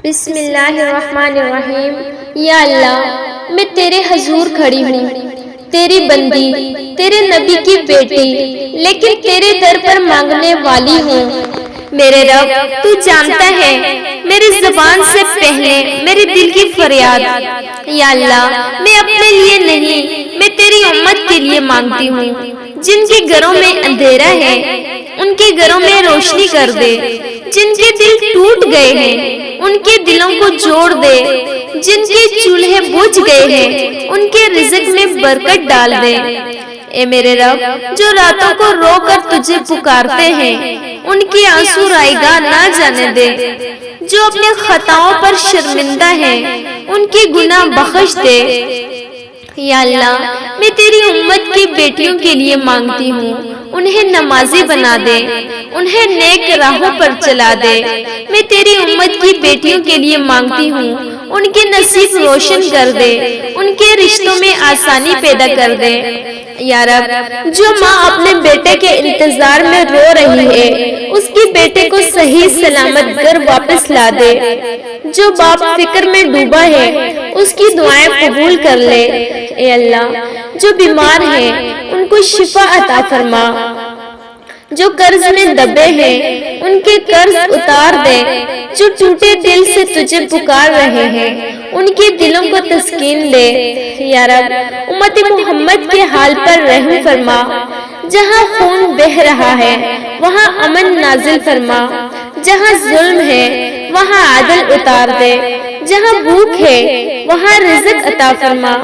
بسم اللہ الرحمن الرحیم۔ یا اللہ، میں تیرے حضور کھڑی ہوں، تیری بندی، تیرے نبی کی بیٹی، لیکن تیرے در پر مانگنے والی ہوں۔ میرے رب، تو جانتا ہے میری زبان سے پہلے میرے دل کی فریاد۔ یا اللہ، میں اپنے لیے نہیں، میں تیری امت کے لیے مانگتی ہوں۔ جن کے گھروں میں اندھیرا ہے ان کے گھروں میں روشنی کر دے، جن کے دل ٹوٹ گئے ہیں ان کے دلوں کو جوڑ دے، جن کے چولہے بجھ گئے ہیں ان کے رزق میں برکت ڈال دے۔ اے میرے رب، جو راتوں کو رو کر تجھے پکارتے ہیں ان کی آنسو رائیگاہ نہ جانے دے، جو اپنے خطاؤں پر شرمندہ ہیں ان کے گناہ بخش دے۔ یا اللہ، میں تیری امت کی بیٹیوں کے لیے مانگتی ہوں، انہیں نمازی بنا دے، انہیں نیک راہوں پر چلا دے۔ میں تیری امت کی بیٹیوں کے لیے مانگتی ہوں، ان کے نصیب روشن کر دے، ان کے رشتوں میں آسانی پیدا کر دے۔ یا رب، جو ماں اپنے بیٹے کے انتظار میں رو رہی ہے اس کی بیٹے کو صحیح سلامت گھر واپس لا دے۔ جو باپ فکر میں ڈوبا ہے اس کی دعائیں قبول کر لے۔ اے اللہ، جو بیمار ہیں ان کو شفا عطا فرما، جو قرض میں دبے ہیں ان کے قرض اتار دے، جو ٹوٹے دل سے تجھے پکار رہے ہیں ان کے دلوں کو تسکین دے۔ یا رب، امت محمد کے حال پر رحم فرما، جہاں خون بہہ رہا ہے وہاں امن نازل فرما، جہاں ظلم ہے وہاں عدل اتار دے، جہاں بھوک ہے وہاں رزق عطا فرما،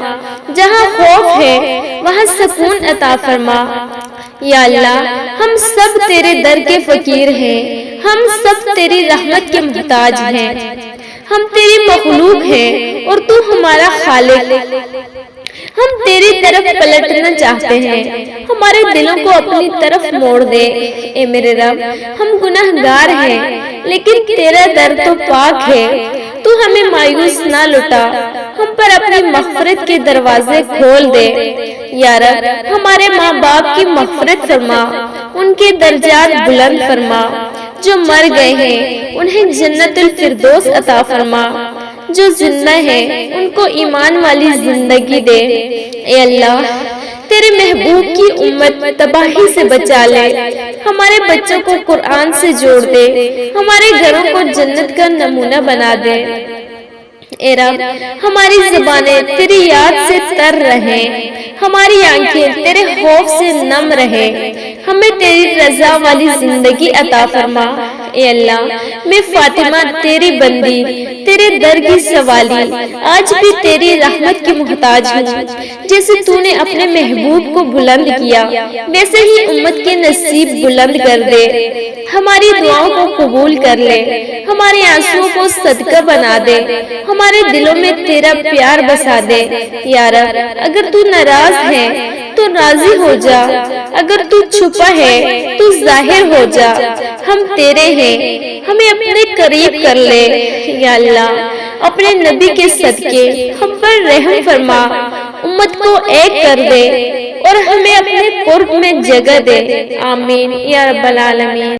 جہاں خوف ہے وہاں سکون عطا فرما۔ یا اللہ، ہم سب تیرے در کے فقیر ہیں، ہم سب تیری رحمت کے محتاج ہیں، ہم تیری مخلوق ہیں اور تو ہمارا خالق۔ ہم تیری طرف پلٹنا چاہتے ہیں، ہمارے دلوں کو اپنی طرف موڑ دے۔ اے میرے رب، ہم گناہگار ہیں لیکن تیرا در تو پاک ہے، تو ہمیں مایوس نہ لٹا، ہم پر اپنی مغفرت کے دروازے کھول دے۔ یا رب، ہمارے ماں باپ کی مغفرت فرما، ان کے درجات بلند فرما، جو مر گئے ہیں انہیں جنت الفردوس عطا فرما، جو زندہ ہیں ان کو ایمان والی زندگی دے۔ اے اللہ، تیرے محبوب کی امت تباہی سے بچا لے، ہمارے بچوں کو قرآن سے جوڑ دے، ہمارے گھروں کو جنت کا نمونہ بنا دے۔ اے رب، ہماری زبانیں تیری یاد سے تر رہیں، ہماری آنکھیں تیرے خوف سے نم رہیں، ہمیں تیری رضا والی زندگی عطا فرما۔ اے اللہ، میں فاطمہ تیری بندی، تیرے در کی سوالی، آج بھی تیری رحمت کی محتاج ہوں۔ جیسے تو نے اپنے محبوب کو بلند کیا ویسے ہی امت کے نصیب بلند کر دے، ہماری دعاؤں کو قبول کر لے، ہمارے آنسوؤں کو صدقہ بنا دے، ہمارے دلوں میں تیرا پیار بسا دے۔ یا رب، اگر تو ناراض ہے تو راضی ہو جا، اگر تو چھپا ہے تو ظاہر ہو جا، ہم تیرے ہیں، ہمیں اپنے قریب کر لے۔ یا اللہ، اپنے نبی کے صدقے ہم پر رحم فرما، امت کو ایک کر دے اور ہمیں اپنے قرب میں جگہ دے۔ آمین یا رب العالمین۔